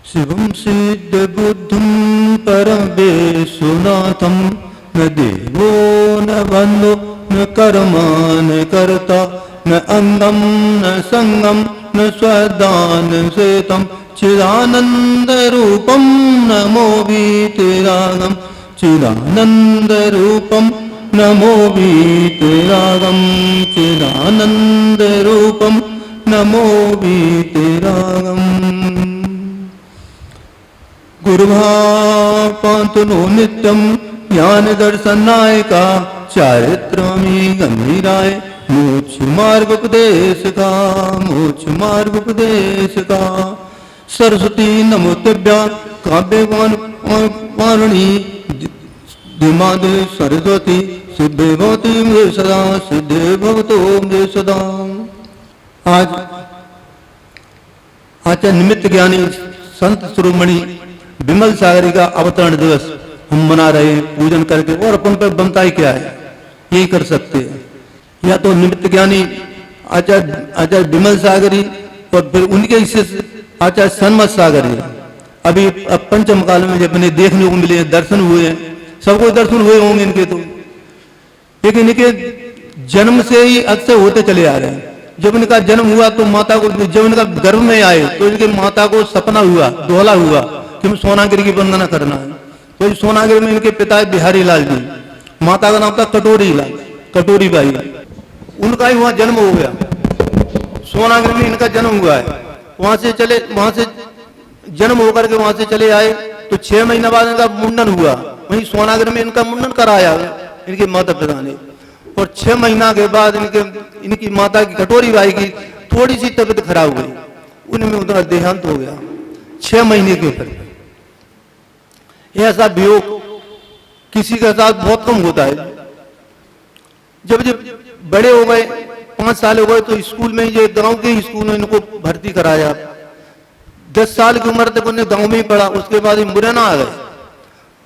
शिवं सिद्धबुद्धं परमेश्वरनाथं न देवो न बन्धो न कर्मा न कर्ता न अंगम न संगम न स्वदान सेतम चिदानंद रूपम नमो वीतरागम चिदानंद रूपम नमो वीतरागम चिदानंद रूपम नमो वीतरागम गुरुभावपंतनो नित्यम ज्ञान दर्शनायका चारित्रमी गंभीराय मोक्ष मार्ग उपदेश का मोक्ष मार्ग उपदेश का सरस्वती नमोतेभ्या काव्यवान वाणी दिमादे सरस्वती सिद्धे भवती मे सदा सिद्धे भवतो मे सदा। आज आचार्य निमित्त ज्ञानी संत शिरोमणि विमल सागरी का अवतरण दिवस हम मना रहे हैं पूजन करके, और अपन पे बनता ही क्या है, यही कर सकते हैं। या तो निमित्त ज्ञानी आचार्य विमल सागरी और फिर उनके शिष्य आचार्य सन्मत सागरी अभी अब पंचम काल में जब इन्हें देखने को मिले, दर्शन हुए हैं, सबको दर्शन हुए होंगे इनके तो, लेकिन इनके जन्म से ही अक्सर होते चले आ रहे हैं। जब इनका जन्म हुआ तो माता को, जब इनका गर्भ में आए तो इनके माता को सपना हुआ, दोहला हुआ कि हम सोनागिरी की वंदना करना है। तो सोनागिरी में इनके पिता बिहारी लाल जी, माता का नाम था कटोरी लाल, कटोरी बाई, उनका ही वहां जन्म हो गया। सोनागिरी में इनका जन्म हुआ है। वहां से जन्म होकर के वहां से चले आए तो 6 महीने बाद इनका मुंडन हुआ, वहीं सोनागिरी में इनका मुंडन कराया इनके माता पिता ने। और 6 महीना के बाद इनकी माता की कटोरी बाई की थोड़ी सी तबीयत खराब हुई, उनमें उनका देहांत हो गया 6 महीने के ऊपर। ऐसा वियोग किसी के साथ बहुत कम होता है। जब बड़े हो गए, 5 साल हो गए, तो स्कूल में, ये गांव के स्कूल में इनको भर्ती कराया। 10 साल की उम्र तक उन्हें गांव में ही पढ़ा। उसके बाद मुरैना आ गए।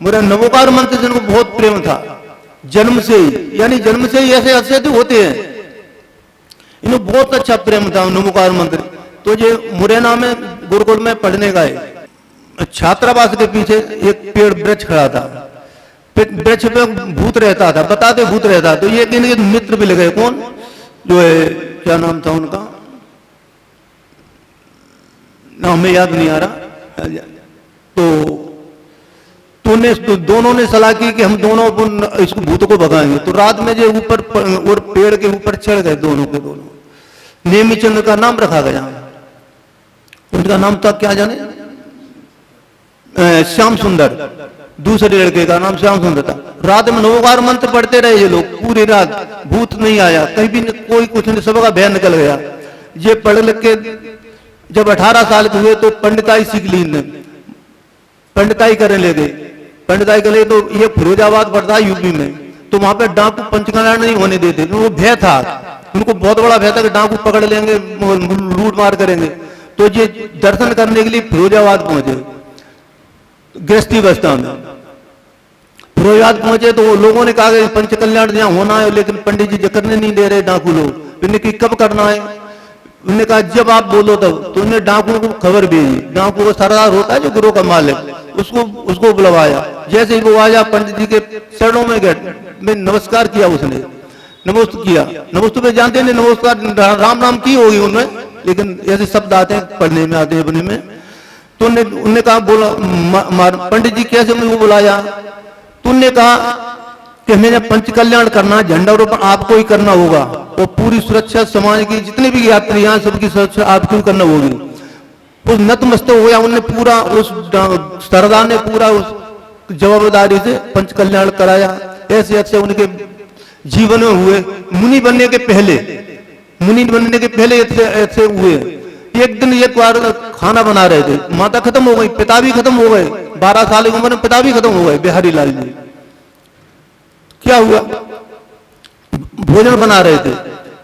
मुरैना नवोकार मंत्र से इनको बहुत प्रेम था जन्म से ही, यानी जन्म से ही ऐसे अवसर होते हैं, इन्हें बहुत अच्छा प्रेम था नवोकार मंत्र। तो ये मुरैना में गुरुकुल में पढ़ने गए। छात्रावास के पीछे एक पेड़ वृक्ष खड़ा था, वृक्ष पे भूत रहता था, बताते भूत रहता। तो ये इनके मित्र भी लगे, कौन, जो है, क्या नाम था उनका, नाम में याद नहीं आ रहा। तो दोनों ने सलाह की कि हम दोनों इसको भूत को भगाएंगे। तो रात में जो ऊपर और पेड़ के ऊपर चढ़ गए दोनों के दोनों। नेमीचंद का नाम रखा गया, उनका नाम था क्या जाने, श्याम सुंदर। दूसरे लड़के का नाम श्याम सुंदर था। रात में नवोकार मंत्र पढ़ते रहे ये लोग पूरी रात, भूत नहीं आया, कहीं भी कोई कुछ नहीं, सबका भय निकल गया। ये पढ़ लिख के जब 18 साल के हुए तो पंडिताई सीख ली इनने, पंडिताई करने लगे। पंडिताई कर ले तो ये फिरोजाबाद पड़ता है यूपी में, तो वहां पे डाकू पंचकल्याण नहीं होने देते। वो भय था, उनको बहुत बड़ा भय था कि डाकू पकड़ लेंगे, लूट मार करेंगे। तो ये दर्शन करने के लिए फिरोजाबाद पहुंचे, गृहस्थी अवस्था में फिरोजाबाद पहुंचे। तो लोगों ने कहा कि पंचकल्याण यहाँ होना है, लेकिन पंडित जी करने नहीं दे रहे डाकू लोग। उन्होंने कि कब करना है, उन्होंने कहा जब आप बोलो तब। तो उन्होंने डाकू को खबर भेजी, डाकू का सरदार होता है जो गुरु का मालिक, उसको बुलवाया। जैसे ही वो आया पंडित जी के चरणों में गए, में नमस्कार किया, उसने नमस्ते किया। नमस्ते पे जानते नहीं, नमस्कार राम राम की होगी उनमें, लेकिन ऐसे शब्द आते हैं पढ़ने में, आते हैं अपने में। तो उनने कहा, बोला पंडित जी कैसे मुझे बुलाया? तो उनने कहा कि हमें पंचकल्याण करना, झंडा रोपण आपको ही करना होगा, और पूरी सुरक्षा समाज की जितने भी यात्री यहाँ सबकी सुरक्षा आपको ही करना होगी। उस नतमस्तक हो गया, उनने पूरा, उस सरदार ने पूरा उस जवाबदारी से पंचकल्याण कराया। ऐसे ऐसे उनके जीवन में हुए। मुनि बनने के पहले ऐसे हुए। एक दिन एक बार खाना बना रहे थे, माता खत्म हो गई, पिता भी खत्म हो गए, 12 साल की उम्र में पिता भी खत्म हो गए, बिहारी लाल जी। क्या हुआ, भोजन बना रहे थे,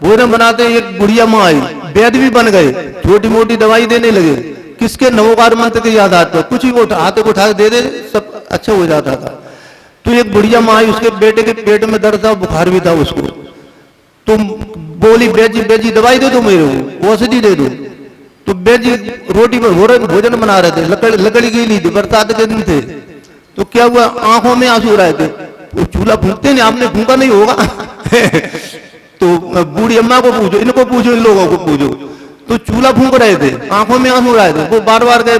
भोजन बनाते एक बुढ़िया माँ आई, वैद्य भी बन गए, छोटी मोटी दवाई देने लगे। किसके? नवोकार मंत्र के याद आते, कुछ भी हाथ को उठा के दे सब अच्छा हो जाता था। तो एक बुढ़िया माँ आई, उसके बेटे के पेट में दर्द था, बुखार भी था उसको। तुम बोली बेजी दवाई दे दो, मेरे को औषधि दे दो। तो तो बेजी रोटी पर भोजन बना रहे थे, लकड़ी की नहीं थी, बरसात के दिन थे। तो क्या हुआ, आंखों में आंसू रहे थे। वो चूल्हा फूंकते नहीं, आपने फूंका नहीं होगा तो बूढ़ी अम्मा को पूछो, इनको पूछो, इन लोगों को पूछो। तो चूल्हा फूंक रहे थे, आंखों में आंसू रहे थे। वो बार बार गए,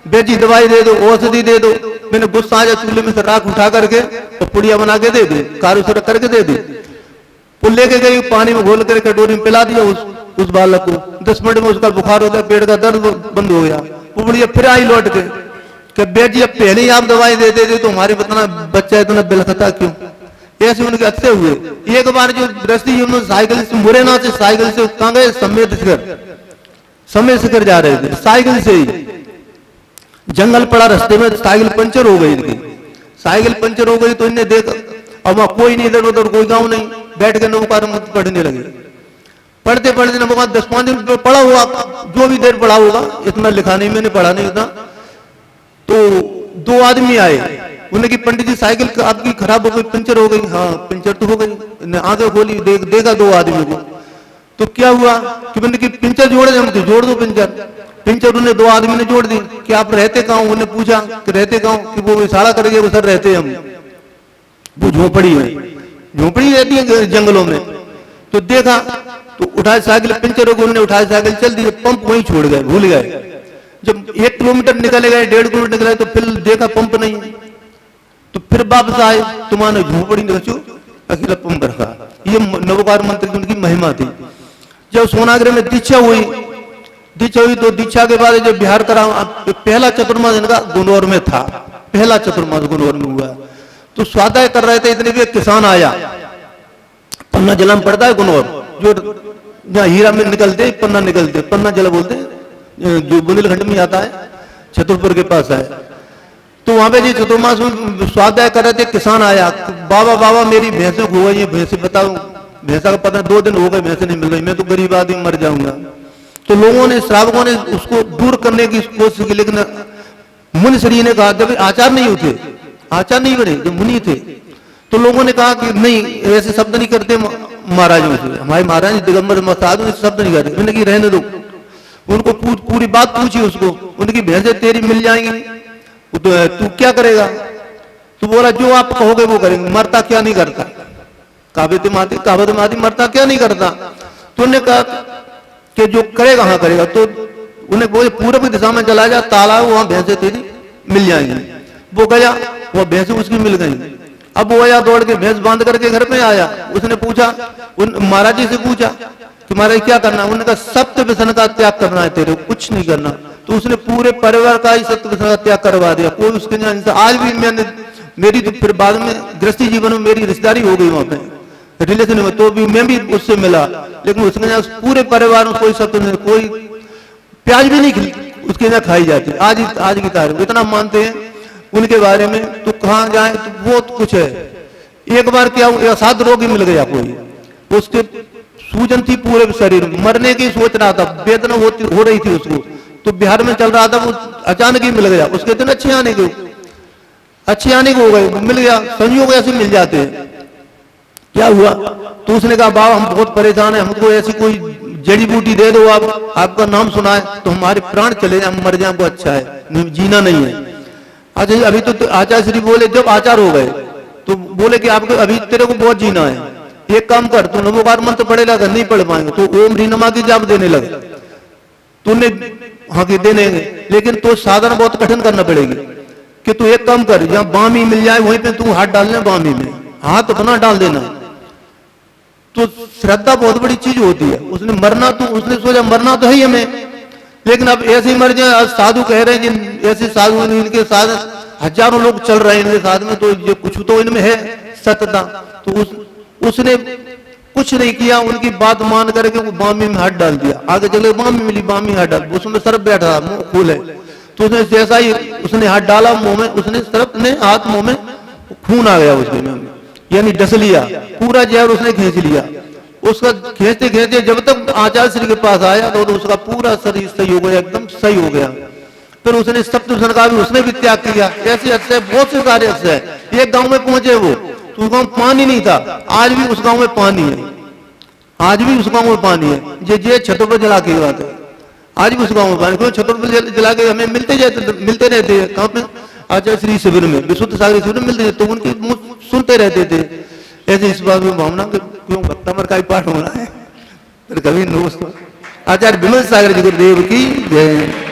बेजी दवाई दे दो, औषधि दे दो। मैंने गुस्सा आ जाए, चूल्हे में से राख उठा करके और पुड़िया बना के दे दी, कारू से करके दे दी। वो लेके गई, पानी में घोल कर कटोरी में पिला दिया उस बालक को। 10 मिनट में उसका बुखार हो गया, पेट का दर्द बंद हो गया। वो बुढ़िया फिर आई लौट के कि बेटी अब पहले ही आप दवाई दे देते तो हमारे इतना बच्चा इतना बिलखता क्यों। ऐसे उनके अच्छे हुए। एक बार जो दृष्टि उन्होंने साइकिल से मुरैना से साइकिल से कहाँ गए, समय शिखर जा रहे थे, साइकिल से ही जंगल पड़ा, रास्ते में साइकिल पंचर हो गई इनकी। साइकिल पंचर हो गई तो इन्हें देख, अब वहां कोई नहीं, इधर उधर कोई गांव नहीं, बैठ के नौकार पढ़ने लगे। पढ़ते पढ़ते नौकार 10-5 दिन पढ़ा हुआ, जो भी देर पढ़ा होगा, इतना लिखा नहीं, मैंने पढ़ा नहीं इतना। तो 2 आदमी आए, उन्हें की पंडित जी साइकिल आपकी खराब हो गई, पंचर हो गई। हाँ पंचर तो हो गई। आंखें खोली, देखा 2 आदमी को। तो क्या हुआ कि मैंने की पिंचर जोड़ दे, हम तो जोड़ दो पिंचर उन्हें 2 आदमी ने जोड़ दी। कि आप रहते कहाँ? उन्हें पूछा कि रहते कहाँ, कि वो इशारा करके वो सर रहते हम, वो झोपड़ी रहती है जंगलों में। तो देखा तो उठाए साइकिल, पिंचर को उन्होंने उठाए साइकिल, चल दी, पंप वहीं छोड़ गए, भूल गए। जब 1 किलोमीटर निकले गए, 1.5 किलोमीटर निकले, तो फिर देखा पंप नहीं। तो फिर वापस आए, तुम्हारे झोपड़ी में अकेला पंप रखा। ये नवोकार मंत्र की उनकी महिमा थी। जब सोनाग्रह में दीक्षा हुई तो दीक्षा के बाद जब बिहार करा, पहला चतुर्मास इनका गुनौर में था, पहला चतुर्मास गुनौर में हुआ। तो स्वाध्याय कर रहे थे, इतने भी एक किसान आया, पन्ना जिला में पड़ता है गुनौर, जो जहाँ हीरा में निकलते, पन्ना जिला बोलते हैं, जो बुंदेलखंड में आता है, छतरपुर के पास है। तो वहां पे जी चतुर्मास में स्वाध्याय कर रहे थे, किसान आया, बाबा मेरी भैंसें खो गई, भैंसे बताओ, भैंसा का पता 2 दिन हो गए, भैंसे नहीं मिल रही, मैं तो गरीब आदमी मर जाऊंगा। तो लोगों ने, श्रावकों ने उसको दूर करने की कोशिश की, लेकिन मुनि श्री ने कहा, जब आचार नहीं बने, जो मुनि थे, तो लोगों ने कहा कि नहीं, ऐसे शब्द नहीं करते महाराजों से, हमारे महाराज दिगंबर साधु शब्द नहीं करते। मैंने कि रहने दो। उनको पूरी बात पूछी उसको, उनकी भैंसे तेरी मिल जाएंगी, तो तू क्या करेगा? तो बोला जो आप कहोगे वो करेंगे, मरता क्या नहीं करता, कहावत माती मरता क्या नहीं करता। तो उन्होंने कहा कि जो करेगा हाँ करेगा। तो उन्हें बोले पूर्व की दिशा में चला जा, तालाब, वहां भैंसे तेरी मिल जाएंगी। वो गया, वो भैंसे उसकी मिल गई। अब वो आया दौड़ के, भैंस बांध करके घर में आया। उसने पूछा, महाराज जी से पूछा कि महाराज क्या करना? उन्होंने कहा सत्य व्यसन का त्याग करना है तेरे, कुछ नहीं करना। तो उसने पूरे परिवार का ही सत्य व्यसन का त्याग करवा दिया, कोई उसके नहीं। आज भी मैंने, मेरी तो फिर बाद में गृहस्थी जीवन में मेरी रिश्तेदारी हो गई वहां पे रिलेशन में, तो भी मैं भी उससे मिला, लेकिन उसके पूरे परिवार में कोई सत्य नहीं, कोई प्याज भी नहीं उसके यहाँ खाई जाती। आज की तारीख इतना मानते हैं उनके बारे में। तो कहाँ जाए तो बहुत कुछ है। एक बार क्या हुआ, असाध रोगी मिल गया कोई, उसके सूजन थी पूरे शरीर में, मरने की सोच रहा था, वेदना हो रही थी उसको। तो बिहार में चल रहा था, वो अचानक ही मिल गया। उसके दिन अच्छे आने को हो गए, मिल गया, संयोग ऐसे मिल जाते हैं। क्या हुआ? तो उसने कहा बाबा हम बहुत परेशान है, हमको ऐसी कोई जड़ी बूटी दे दो, आप आपका नाम सुना है तो हमारे प्राण चले जाए, हम मर जाए, हमको अच्छा है, जीना नहीं है। अच्छा अभी तो आचार्य श्री बोले, जब आचार हो गए तो बोले कि आपको अभी तेरे को बहुत जीना है, एक काम कर, तू नवोकार मंत्र पढ़े लगा, नहीं पढ़ पाएंगे तो ओम ह्रीं नमः की जाप देने लगे। तूने हाँ की देने, लेकिन तो साधना बहुत कठिन करना पड़ेगी। कि तू एक काम कर, जहाँ बामी मिल जाए वहीं पे तू हाथ डालना, बामी में हाथ अपना डाल देना। तो श्रद्धा बहुत बड़ी चीज होती है। उसने मरना, तो उसने सोचा मरना तो है ही हमें, लेकिन अब ऐसे ही मर जाए। आज साधु कह रहे हैं जिन ऐसे साधु, इनके साथ हजारों लोग चल रहे हैं इनके साथ में, तो ये कुछ तो इनमें है सत्यता। तो उसने कुछ नहीं किया, उनकी बात मान करके वो बामी में हाथ डाल दिया। आगे चले बामी मिली, बामी हाथ डाल, उसमें सर्प बैठा, मुंह खोल है। तो उसने जैसा ही उसने हाथ डाला मुंह में, उसने सर्प ने हाथ मुंह में, खून आ गया उसके में, यानी डस लिया, पूरा जहर उसने खींच लिया। उसका खींचते खींचते जब तक आचार्य श्री के पास आया तो उसका पूरा शरीर सही हो गया, एकदम सही हो गया। फिर उसने सप्तव्यसन का भी उसने भी त्याग किया। ऐसे अच्छे बहुत से कार्य अच्छे है। एक गांव में पहुंचे वो, तो उस गांव में पानी नहीं था, आज भी उस गांव में पानी है, आज भी उस गांव में पानी है। जे छतों पर जला की बात है, आज भी उस गांव में पानी, क्यों छतों पर जला के हमें मिलते रहते हैं। कहाँ पे? आचार्य श्री शिविर में, विशुद्ध सागर शिविर में मिलते थे, तो उनके मुंह सुनते रहते थे। ऐसे इस बात में भावना कि क्यों भक्तामर का ही पाठ हो रहा है, फिर कभी नोस्त। आचार्य विमल सागर जी गुरुदेव की जय।